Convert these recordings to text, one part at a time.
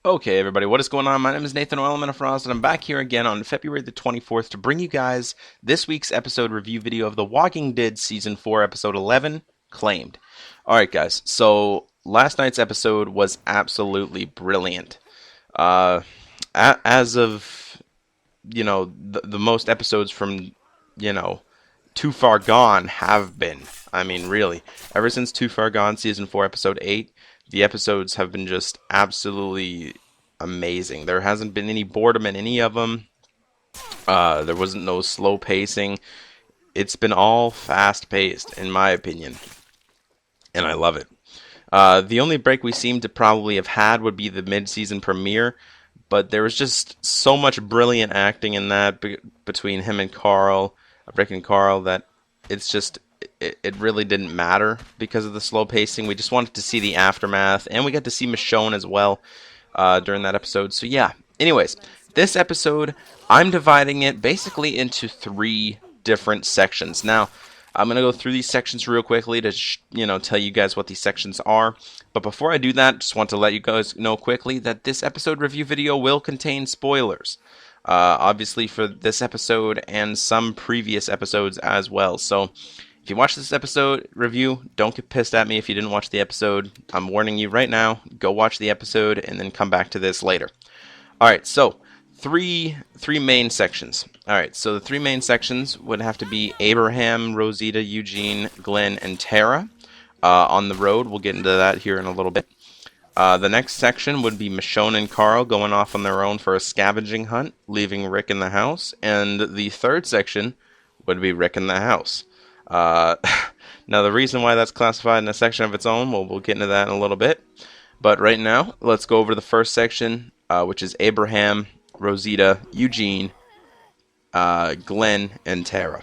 Okay, everybody, what is going on? My name is Nathan or ELEMENTofFROST, and I'm back here again on February the 24th to bring you guys this week's episode review video of The Walking Dead Season 4, Episode 11, Claimed. Alright, guys, so last night's episode was absolutely brilliant. As of, the most episodes from, Too Far Gone have been. I mean, really. Ever since Too Far Gone Season 4, Episode 8, the episodes have been just absolutely amazing. There hasn't been any boredom in any of them. There wasn't no slow pacing. It's been all fast paced, in my opinion. And I love it. The only break we seem to probably have had would be the mid-season premiere. But there was just so much brilliant acting in that between him and Carl, Rick and Carl, that it's just... It really didn't matter because of the slow pacing. We just wanted to see the aftermath, and we got to see Michonne as well during that episode. So yeah, anyways, this episode, I'm dividing it basically into three different sections. Now, I'm going to go through these sections real quickly to tell you guys what these sections are. But before I do that, just want to let you guys know quickly that this episode review video will contain spoilers. Obviously for this episode and some previous episodes as well. So if you watch this episode review, don't get pissed at me if you didn't watch the episode. I'm warning you right now. Go watch the episode and then come back to this later. Alright, so three main sections. Alright, so the three main sections would have to be Abraham, Rosita, Eugene, Glenn, and Tara on the road. We'll get into that here in a little bit. The next section would be Michonne and Carl going off on their own for a scavenging hunt, leaving Rick in the house. And the third section would be Rick in the house. Now, the reason why that's classified in a section of its own, we'll get into that in a little bit. But right now, let's go over the first section, which is Abraham, Rosita, Eugene, Glenn, and Tara.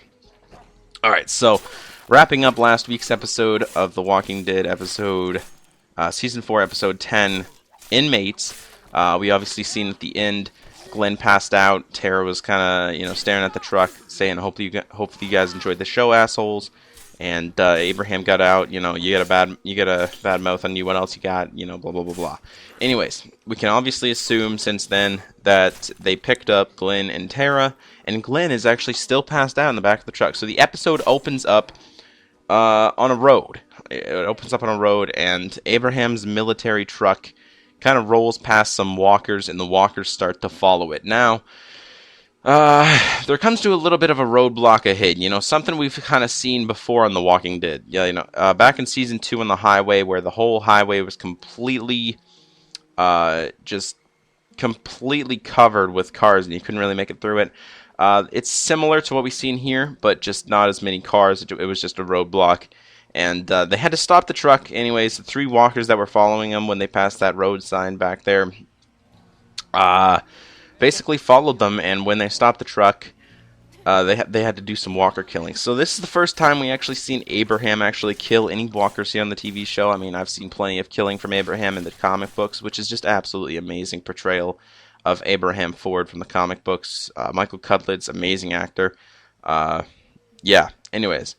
Alright, so wrapping up last week's episode of The Walking Dead episode, Season 4, Episode 10, Inmates. We obviously seen at the end, Glenn passed out. Tara was kind of, staring at the truck, saying, hopefully you guys enjoyed the show, assholes. And Abraham got out. You got a bad mouth on you. What else you got? Blah blah blah blah. Anyways, we can obviously assume since then that they picked up Glenn and Tara, and Glenn is actually still passed out in the back of the truck. So the episode opens up on a road. It opens up on a road, and Abraham's military truck kind of rolls past some walkers, and the walkers start to follow it. Now, there comes to a little bit of a roadblock ahead. Something we've kind of seen before on The Walking Dead. Yeah, back in Season 2 on the highway, where the whole highway was completely, just completely covered with cars, and you couldn't really make it through it. It's similar to what we've seen here, but just not as many cars. It was just a roadblock. And they had to stop the truck. Anyways, the three walkers that were following them when they passed that road sign back there basically followed them. And when they stopped the truck, they had to do some walker killing. So this is the first time we actually seen Abraham actually kill any walkers here on the TV show. I mean, I've seen plenty of killing from Abraham in the comic books, which is just absolutely amazing portrayal of Abraham Ford from the comic books. Michael Cudlitz, amazing actor. Yeah, anyways.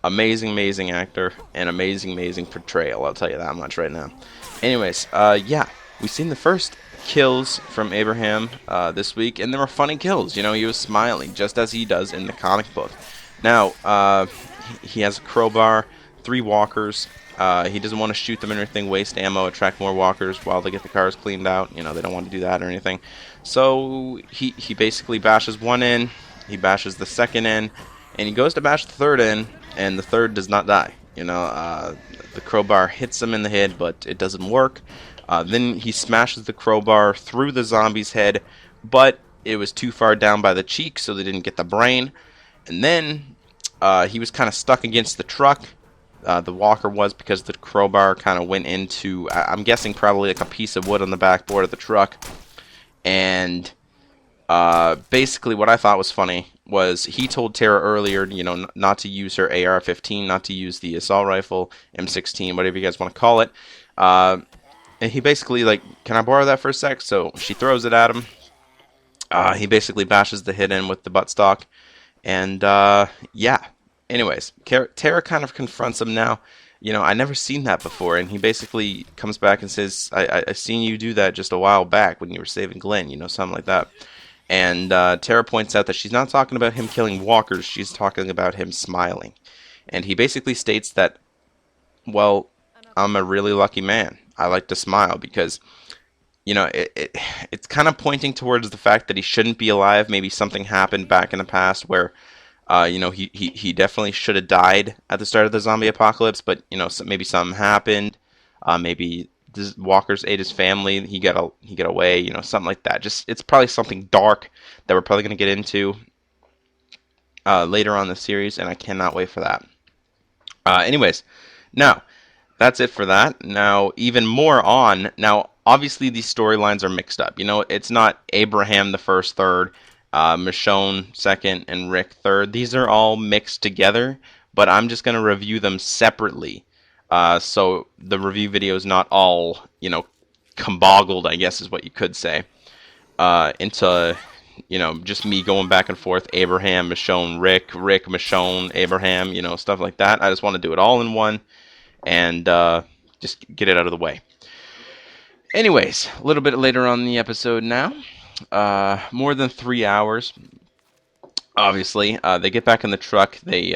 Amazing actor and amazing portrayal. I'll tell you that much right now. Anyways, yeah, we've seen the first kills from Abraham this week, and they were funny kills. He was smiling just as he does in the comic book. Now, he has a crowbar, 3 walkers. He doesn't want to shoot them or anything, waste ammo, attract more walkers while they get the cars cleaned out. They don't want to do that or anything. So he basically bashes one in, he bashes the second in, and he goes to bash the third in, and the third does not die. The crowbar hits him in the head, but it doesn't work. Then he smashes the crowbar through the zombie's head, but it was too far down by the cheek, so they didn't get the brain. And then he was kind of stuck against the truck. The walker was, because the crowbar kind of went into, I'm guessing probably like a piece of wood on the backboard of the truck. And basically what I thought was funny was he told Tara earlier, not to use her AR-15, not to use the assault rifle, M16, whatever you guys want to call it. And he basically, can I borrow that for a sec? So she throws it at him. He basically bashes the head in with the buttstock. And, yeah. Anyways, Tara kind of confronts him now. I never seen that before. And he basically comes back and says, I seen you do that just a while back when you were saving Glenn, something like that. And Tara points out that she's not talking about him killing walkers, she's talking about him smiling. And he basically states that, well, I'm a really lucky man. I like to smile because, it's kind of pointing towards the fact that he shouldn't be alive. Maybe something happened back in the past where he definitely should have died at the start of the zombie apocalypse, but maybe something happened. Maybe the walkers ate his family. He got away. Something like that. Just it's probably something dark that we're probably going to get into later on in the series, and I cannot wait for that. Anyways, now that's it for that. Now, even more on. Now, obviously, these storylines are mixed up. It's not Abraham the first third, Michonne second, and Rick third. These are all mixed together, but I'm just going to review them separately. So the review video is not all, comboggled, I guess is what you could say, into, just me going back and forth, Abraham, Michonne, Rick, Michonne, Abraham, stuff like that. I just want to do it all in one and just get it out of the way. Anyways, a little bit later on in the episode now. More than 3 hours. Obviously, they get back in the truck. They,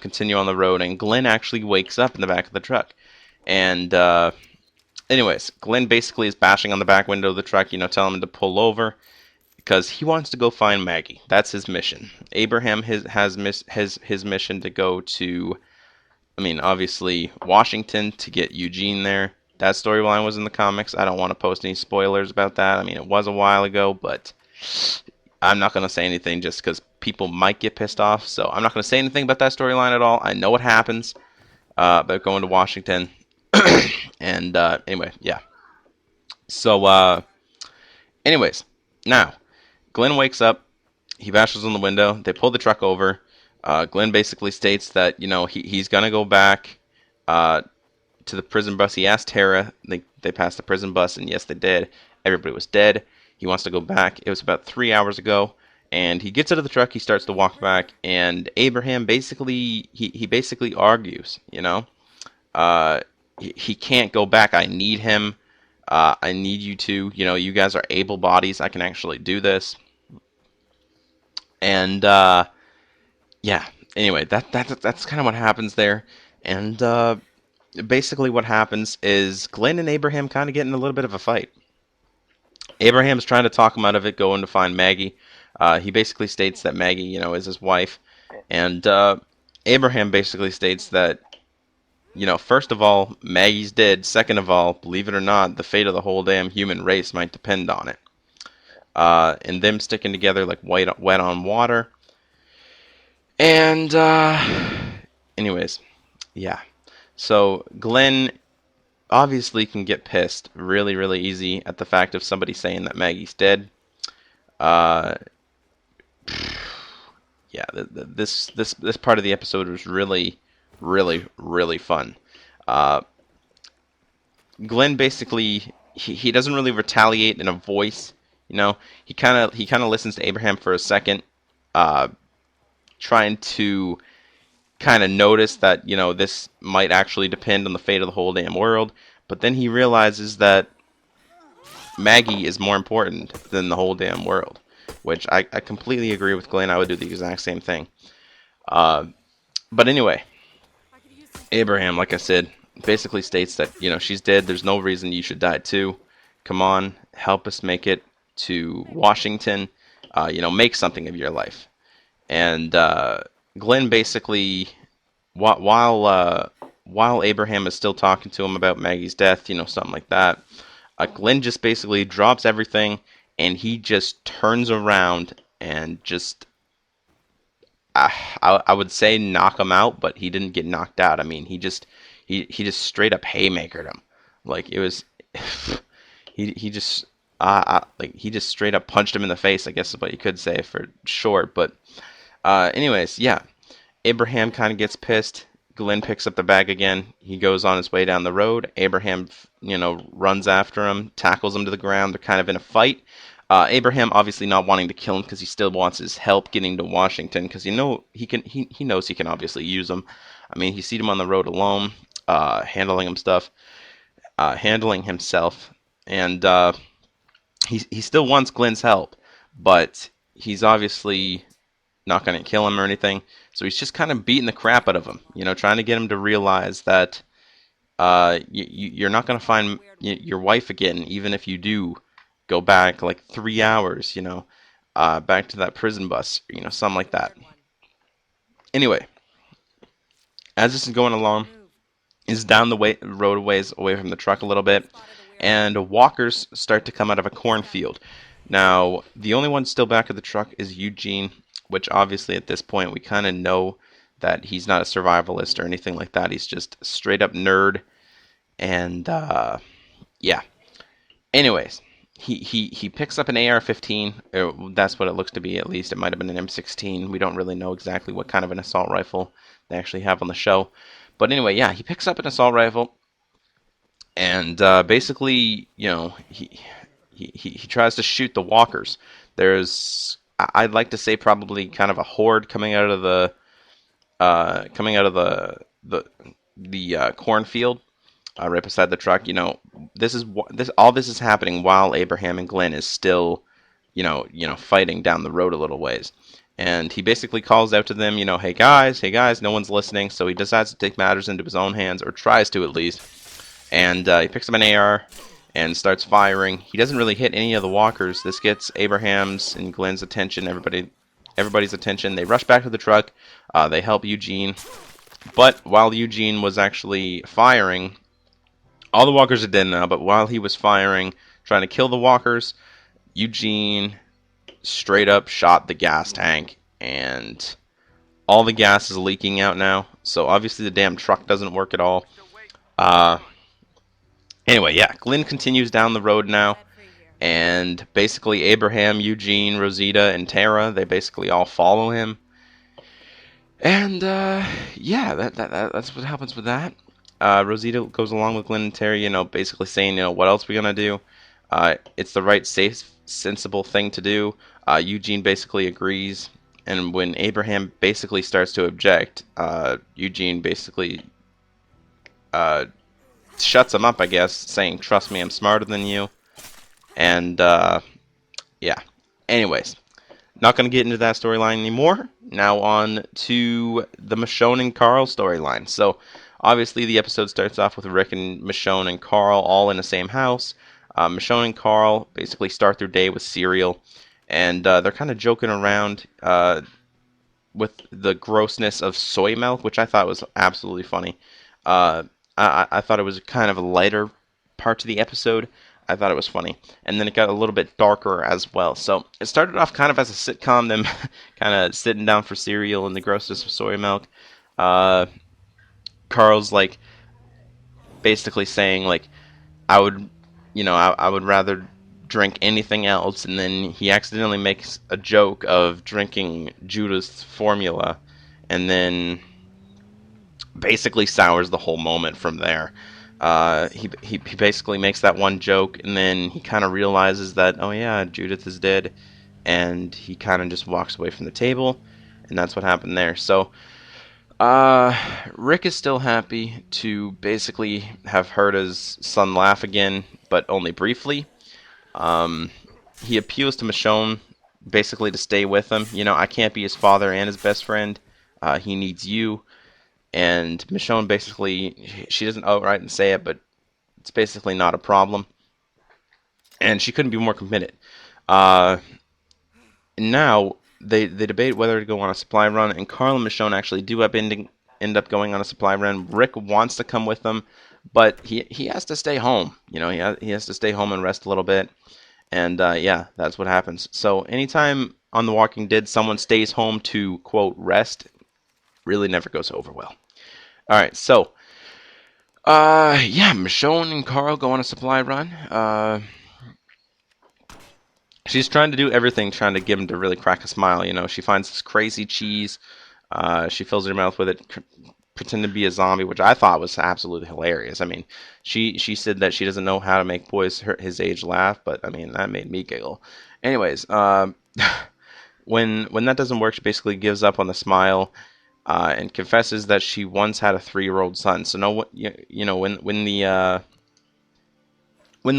continue on the road, and Glenn actually wakes up in the back of the truck. And, anyways, Glenn basically is bashing on the back window of the truck, telling him to pull over because he wants to go find Maggie. That's his mission. Abraham has his mission to go to, obviously, Washington to get Eugene there. That storyline was in the comics. I don't want to post any spoilers about that. It was a while ago, but I'm not going to say anything just because people might get pissed off. So I'm not going to say anything about that storyline at all. I know what happens about going to Washington. And anyway, yeah. So, anyways, now, Glenn wakes up. He bashes on the window. They pull the truck over. Glenn basically states that, he's going to go back to the prison bus. He asked Tara. They passed the prison bus, and yes, they did. Everybody was dead. He wants to go back. It was about 3 hours ago, and he gets out of the truck. He starts to walk back, and Abraham basically he basically argues. He can't go back. I need him. I need you to. You guys are able bodies. I can actually do this. And yeah. Anyway, that's kind of what happens there, and basically what happens is Glenn and Abraham kind of get in a little bit of a fight. Abraham's trying to talk him out of it, going to find Maggie. He basically states that Maggie, is his wife. And Abraham basically states that, first of all, Maggie's dead. Second of all, believe it or not, the fate of the whole damn human race might depend on it. And them sticking together like wet on water. And, anyways, yeah. So Glenn obviously can get pissed really, really easy at the fact of somebody saying that Maggie's dead. Yeah, this part of the episode was really, really, really fun. Glenn basically he doesn't really retaliate in a voice. He kind of listens to Abraham for a second, trying to kind of notice that, this might actually depend on the fate of the whole damn world. But then he realizes that Maggie is more important than the whole damn world. Which I completely agree with Glenn. I would do the exact same thing. But anyway, Abraham, like I said, basically states that, she's dead. There's no reason you should die too. Come on, help us make it to Washington. Make something of your life. And Glenn basically, while Abraham is still talking to him about Maggie's death, something like that, Glenn just basically drops everything, and he just turns around and just, I would say knock him out, but he didn't get knocked out. He just straight up haymakered him. Like, it was, he just straight up punched him in the face, I guess is what you could say for short. But anyways, yeah. Abraham kind of gets pissed. Glenn picks up the bag again. He goes on his way down the road. Abraham, runs after him, tackles him to the ground. They're kind of in a fight. Abraham obviously not wanting to kill him because he still wants his help getting to Washington because he knows he can obviously use him. He seen him on the road alone. handling himself, and he still wants Glenn's help, but he's obviously not going to kill him or anything. So he's just kind of beating the crap out of him, trying to get him to realize that you're not going to find your wife again, even if you do go back like 3 hours, back to that prison bus, something like that. Anyway, as this is going along, is down the roadways away from the truck a little bit, and walkers start to come out of a cornfield. Now, the only one still back of the truck is Eugene, which obviously at this point we kind of know that he's not a survivalist or anything like that. He's just a straight up nerd, and yeah. Anyways, he picks up an AR-15. That's what it looks to be, at least. It might have been an M16. We don't really know exactly what kind of an assault rifle they actually have on the show. But anyway, yeah, he picks up an assault rifle, and basically, he tries to shoot the walkers. There's, I'd like to say, probably kind of a horde coming out of the cornfield, right beside the truck. This is happening while Abraham and Glenn is still, fighting down the road a little ways. And he basically calls out to them, hey guys, no one's listening. So he decides to take matters into his own hands, or tries to at least. And he picks up an AR and starts firing. He doesn't really hit any of the walkers. This gets Abraham's and Glenn's attention, everybody's attention. They rush back to the truck. They help Eugene. But while Eugene was actually firing, all the walkers are dead now, but while he was firing, trying to kill the walkers, Eugene straight up shot the gas tank, and all the gas is leaking out now. So obviously the damn truck doesn't work at all. Anyway, yeah, Glenn continues down the road now, and basically Abraham, Eugene, Rosita, and Tara, they basically all follow him. And yeah, that's what happens with that. Rosita goes along with Glenn and Terry, basically saying, what else are we gonna do? It's the right, safe, sensible thing to do. Eugene basically agrees, and when Abraham basically starts to object, Eugene basically shuts him up, I guess, saying, "Trust me, I'm smarter than you." And yeah. Anyways, not going to get into that storyline anymore. Now on to the Michonne and Carl storyline. So obviously the episode starts off with Rick and Michonne and Carl all in the same house. Michonne and Carl basically start their day with cereal, and they're kind of joking around with the grossness of soy milk, which I thought was absolutely funny. I thought it was kind of a lighter part to the episode. I thought it was funny. And then it got a little bit darker as well. So it started off kind of as a sitcom, them kind of sitting down for cereal and the grossness of soy milk. Carl's like basically saying like, I would rather drink anything else. And then he accidentally makes a joke of drinking Judith's formula, and then basically sours the whole moment from there. He basically makes that one joke, and then he kind of realizes that, oh yeah, Judith is dead, and he kind of just walks away from the table, and that's what happened there. So Rick is still happy to basically have heard his son laugh again, but only briefly. He appeals to Michonne basically to stay with him. I can't be his father and his best friend. He needs you. And Michonne basically, she doesn't outright say it, but it's basically not a problem. And she couldn't be more committed. Now, they debate whether to go on a supply run, and Karl and Michonne actually do end up going on a supply run. Rick wants to come with them, but he has to stay home. He has to stay home and rest a little bit. And yeah, that's what happens. So anytime on The Walking Dead someone stays home to, quote, rest, really never goes over well. Alright, so yeah, Michonne and Carl go on a supply run. She's trying to do everything, trying to get him to really crack a smile. She finds this crazy cheese. She fills her mouth with it, pretend to be a zombie, which I thought was absolutely hilarious. I mean, she said that she doesn't know how to make boys his age laugh, but I mean, that made me giggle. Anyways, when that doesn't work, she basically gives up on the smile, and confesses that she once had a 3-year-old son. So no, you know, when the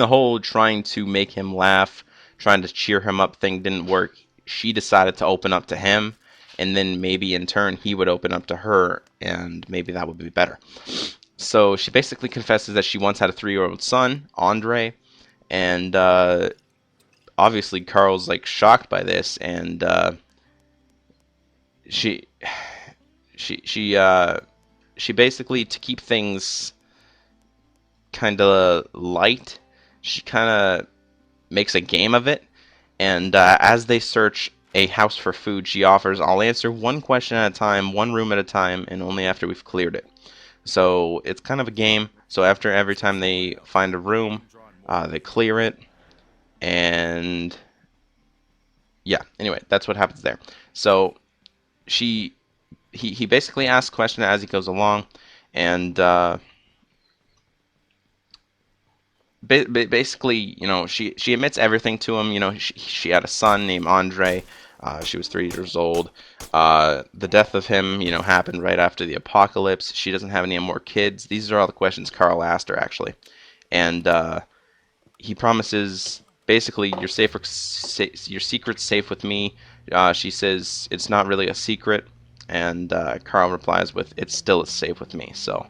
whole trying to make him laugh, trying to cheer him up thing didn't work, she decided to open up to him, and then maybe in turn he would open up to her, and maybe that would be better. So she basically confesses that she once had a 3-year-old son, Andre, and obviously Carl's like shocked by this, and she she she uh, she basically, to keep things kind of light, she kind of makes a game of it. And as they search a house for food, she offers, "I'll answer one question at a time, one room at a time, and only after we've cleared it." So it's kind of a game. So after every time they find a room, they clear it, and yeah. Anyway, that's what happens there. So she he basically asks questions as he goes along, and basically, you know, she admits everything to him. You know, she had a son named Andre. She was 3 years old. The death of him, you know, happened right after the apocalypse. She doesn't have any more kids. These are all the questions Carl asked her, actually. And he promises, basically, your secret's safe with me. She says it's not really a secret, and Carl replies with, "It's still safe with me." So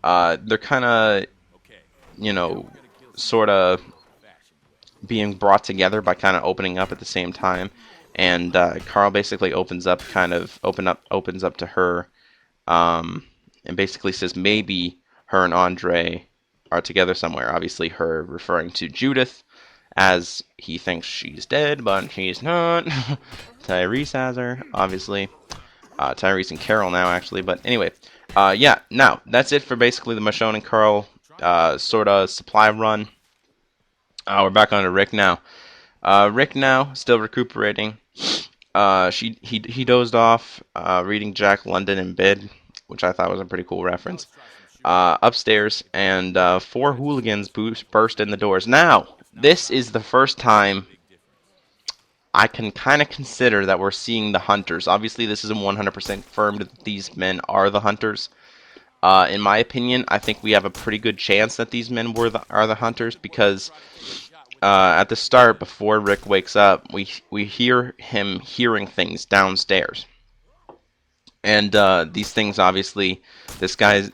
they're kind of, you know, sort of being brought together by kind of opening up at the same time. And Carl basically opens up to her, and basically says maybe her and Andre are together somewhere. Obviously, her referring to Judith, as he thinks she's dead, but she's not. Tyrese has her, obviously. Tyrese and Carol now, actually. But anyway, yeah. Now that's it for basically the Michonne and Carl sort of supply run. We're back on to Rick now. Rick now still recuperating. He dozed off reading Jack London in bed, which I thought was a pretty cool reference. Upstairs, and 4 hooligans burst in the doors. Now, this is the first time I can kind of consider that we're seeing the hunters. Obviously, this isn't 100% confirmed that these men are the hunters. In my opinion, I think we have a pretty good chance that these men are the hunters, because at the start, before Rick wakes up, we hear him hearing things downstairs, and these things, obviously, this guy's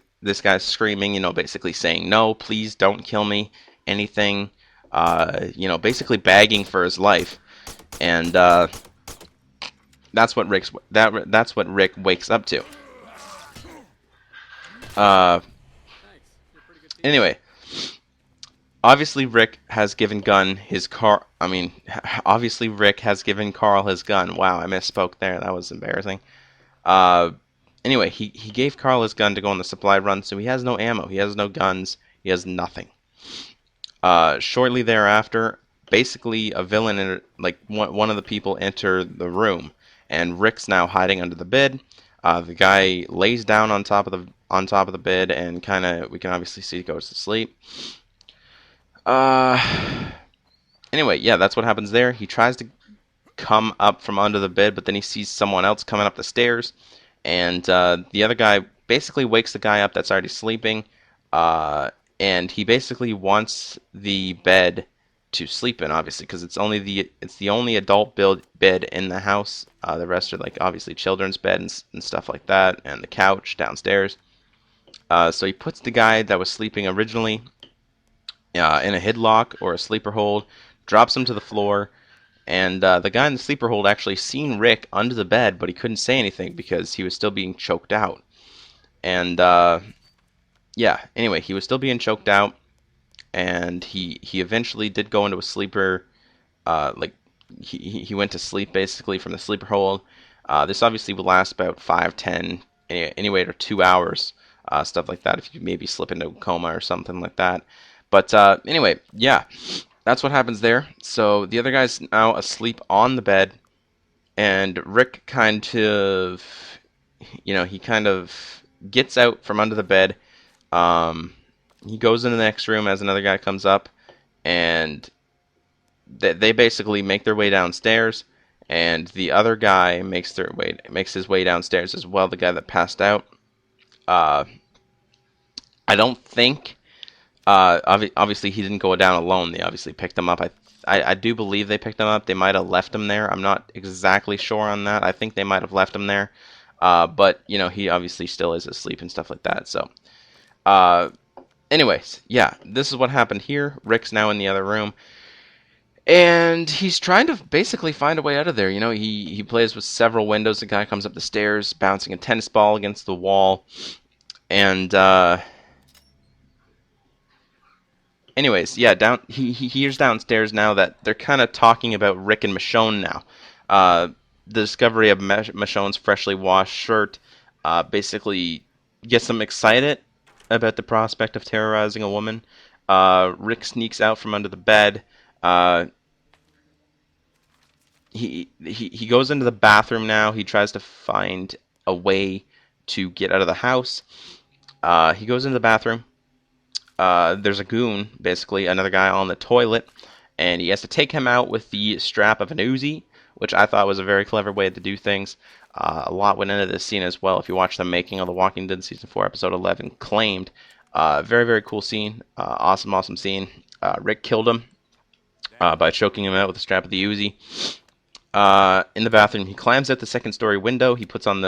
screaming, you know, basically saying, "No, please don't kill me," anything, you know, basically begging for his life, and that's what Rick wakes up to. Uh, anyway. Obviously, Rick has given obviously Rick has given Carl his gun. Wow, I misspoke there. That was embarrassing. Uh, anyway, he gave Carl his gun to go on the supply run, so he has no ammo. He has no guns. He has nothing. Shortly thereafter, basically a villain, like one of the people, enter the room, and Rick's now hiding under the bed. The guy lays down on top of the bed, and we can obviously see he goes to sleep. Anyway, yeah, that's what happens there. He tries to come up from under the bed, but then he sees someone else coming up the stairs, and the other guy basically wakes the guy up that's already sleeping, and he basically wants the bed to sleep in, obviously, because it's the only adult bed in the house. The rest are, like, obviously children's beds and stuff like that, and the couch downstairs. So he puts the guy that was sleeping originally in a headlock or a sleeper hold, drops him to the floor, and the guy in the sleeper hold actually seen Rick under the bed, but he couldn't say anything because he was still being choked out. And yeah, anyway, he was still being choked out, and he eventually did go into a sleeper, like he went to sleep basically from the sleeper hold. This obviously will last about 5, 10, anyway, or 2 hours, stuff like that, if you maybe slip into a coma or something like that. But anyway, yeah, that's what happens there. So the other guy's now asleep on the bed, and Rick kind of, you know, he kind of gets out from under the bed. He goes into the next room as another guy comes up, and they basically make their way downstairs, and the other guy makes his way downstairs as well. The guy that passed out. Uh, I don't think. Obviously, he didn't go down alone. They obviously picked him up. I do believe they picked him up. They might have left him there. I'm not exactly sure on that. I think they might have left him there. But he obviously still is asleep and stuff like that. So, uh, anyways, yeah, this is what happened here. Rick's now in the other room, and he's trying to basically find a way out of there. He plays with several windows. The guy comes up the stairs, bouncing a tennis ball against the wall, and anyways, yeah, he hears downstairs now that they're kind of talking about Rick and Michonne now. Uh, the discovery of Michonne's freshly washed shirt basically gets them excited about the prospect of terrorizing a woman. Rick sneaks out from under the bed. Uh, he goes into the bathroom now. He tries to find a way to get out of the house. He goes into the bathroom. There's a goon, basically, another guy on the toilet, and he has to take him out with the strap of an Uzi, which I thought was a very clever way to do things. A lot went into this scene as well. If you watch the making of The Walking Dead Season 4, Episode 11, Claimed, very, very cool scene. Awesome scene. Rick killed him by choking him out with the strap of the Uzi. In the bathroom, he climbs out the second-story window. He puts on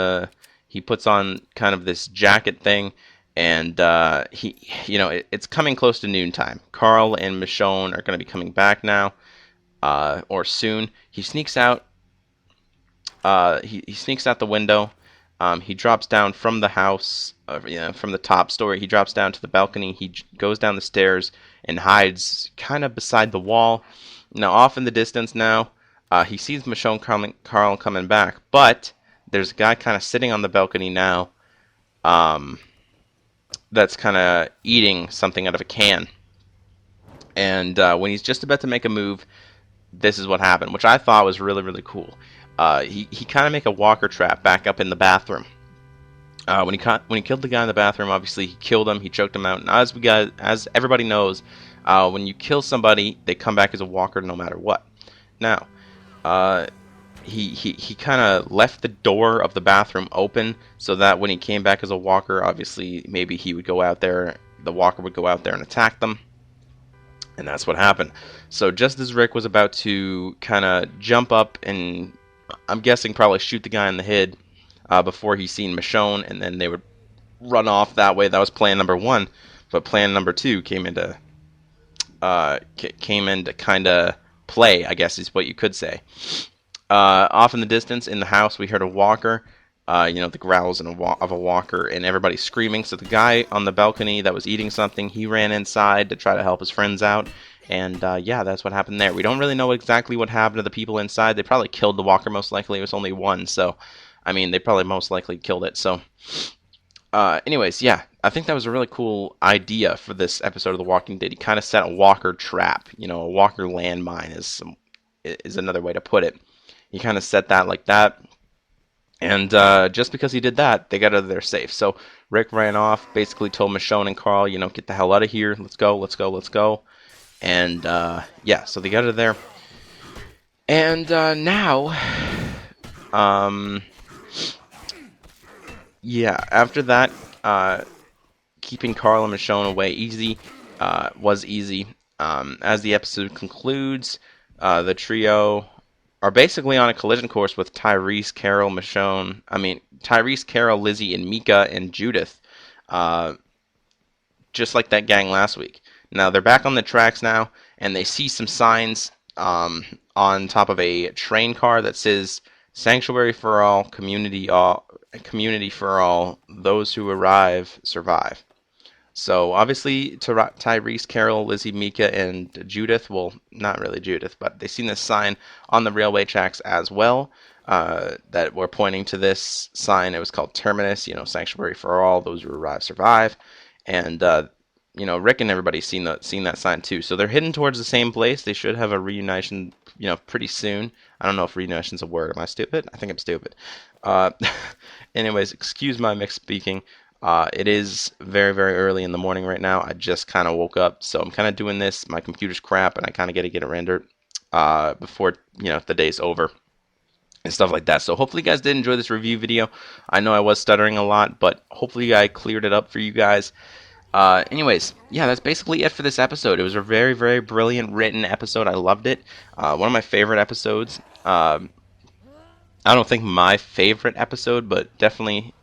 kind of this jacket thing. And it's coming close to noontime. Carl and Michonne are going to be coming back now, or soon. He sneaks out. He sneaks out the window. He drops down from the house, from the top story. He drops down to the balcony. He goes down the stairs and hides kind of beside the wall. Now, off in the distance now, he sees Michonne Carl coming back, but there's a guy kind of sitting on the balcony now. That's kind of eating something out of a can. And when he's just about to make a move, this is what happened, which I thought was really, really cool. He kind of make a walker trap back up in the bathroom. When he killed the guy in the bathroom, obviously he killed him, he choked him out. And as everybody knows, when you kill somebody, they come back as a walker no matter what. Now, he kind of left the door of the bathroom open so that when he came back as a walker, obviously maybe he would go out there, the walker would go out there and attack them. And that's what happened. So just as Rick was about to kind of jump up and I'm guessing probably shoot the guy in the head before he seen Michonne, and then they would run off that way. That was plan number one. But plan number two came into kind of play, I guess is what you could say. Off in the distance, in the house, we heard a walker, the growls of a walker, and everybody screaming. So the guy on the balcony that was eating something, he ran inside to try to help his friends out. And, that's what happened there. We don't really know exactly what happened to the people inside. They probably killed the walker, most likely. It was only one, so, they probably most likely killed it. So, anyways, yeah, I think that was a really cool idea for this episode of The Walking Dead. He kind of set a walker trap. A walker landmine is another way to put it. He kind of set that like that. And just because he did that, they got out of there safe. So Rick ran off, basically told Michonne and Carl, get the hell out of here. Let's go. And so they got out of there. And now, after that, keeping Carl and Michonne away was easy. As the episode concludes, the trio are basically on a collision course with Tyrese, Carol, Lizzie, and Mika, and Judith. Just like that gang last week. Now, they're back on the tracks now, and they see some signs on top of a train car that says, Sanctuary for all, community for all, those who arrive, survive. So, obviously, Tyrese, Carol, Lizzie, Mika, and Judith, well, not really Judith, but they've seen this sign on the railway tracks as well, that were pointing to this sign. It was called Terminus, Sanctuary for all, those who arrive, survive. And, Rick and everybody's seen that sign too. So they're heading towards the same place. They should have a reunition, pretty soon. I don't know if reunition's a word. Am I stupid? I think I'm stupid. Anyways, excuse my mixed speaking. It is very, very early in the morning right now. I just kind of woke up, so I'm kind of doing this. My computer's crap, and I kind of got to get it rendered before the day's over. and stuff like that. So hopefully you guys did enjoy this review video. I know I was stuttering a lot, but hopefully I cleared it up for you guys. Anyways, yeah, that's basically it for this episode. It was a very, very brilliant written episode. I loved it. One of my favorite episodes. I don't think my favorite episode, but definitely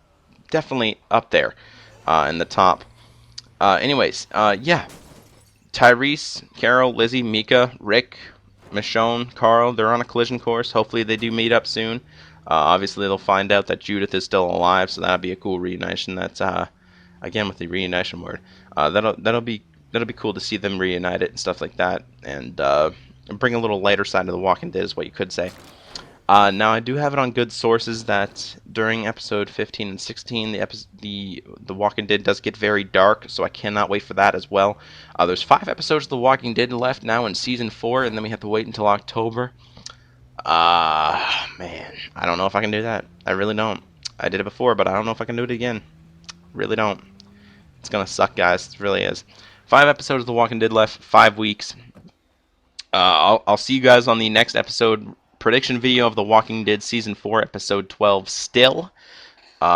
up there in the top. Yeah, Tyrese, Carol, Lizzie, Mika, Rick, Michonne, Carl, they're on a collision course. Hopefully they do meet up soon. Obviously they'll find out that Judith is still alive, so that'll be a cool reunition. That's again with the reunition word. That'll be cool to see them reunited and stuff like that, and bring a little lighter side to The Walking Dead is what you could say. Now I do have it on good sources that during episode 15 and 16, the Walking Dead does get very dark, so I cannot wait for that as well. There's 5 episodes of The Walking Dead left now in season 4, and then we have to wait until October. Man, I don't know if I can do that. I really don't. I did it before, but I don't know if I can do it again. Really don't. It's gonna suck, guys. It really is. 5 episodes of The Walking Dead left, 5 weeks. I'll see you guys on the next episode prediction video of The Walking Dead Season 4, Episode 12, Still. We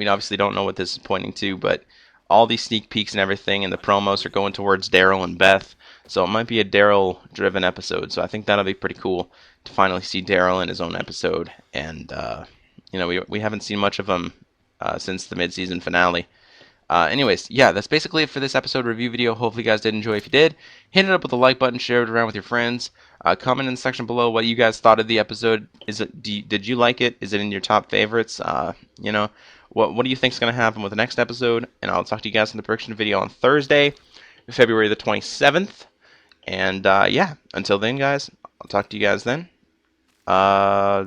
obviously don't know what this is pointing to, but all these sneak peeks and everything and the promos are going towards Daryl and Beth, so it might be a Daryl-driven episode, so I think that'll be pretty cool to finally see Daryl in his own episode, and, we haven't seen much of him since the mid-season finale. Anyways, yeah, that's basically it for this episode review video. Hopefully you guys did enjoy. If you did, hit it up with a like button, share it around with your friends. Comment in the section below what you guys thought of the episode. Did you like it? Is it in your top favorites? What do you think is going to happen with the next episode? And I'll talk to you guys in the prediction video on Thursday, February the 27th. And yeah, until then, guys, I'll talk to you guys then. Bye.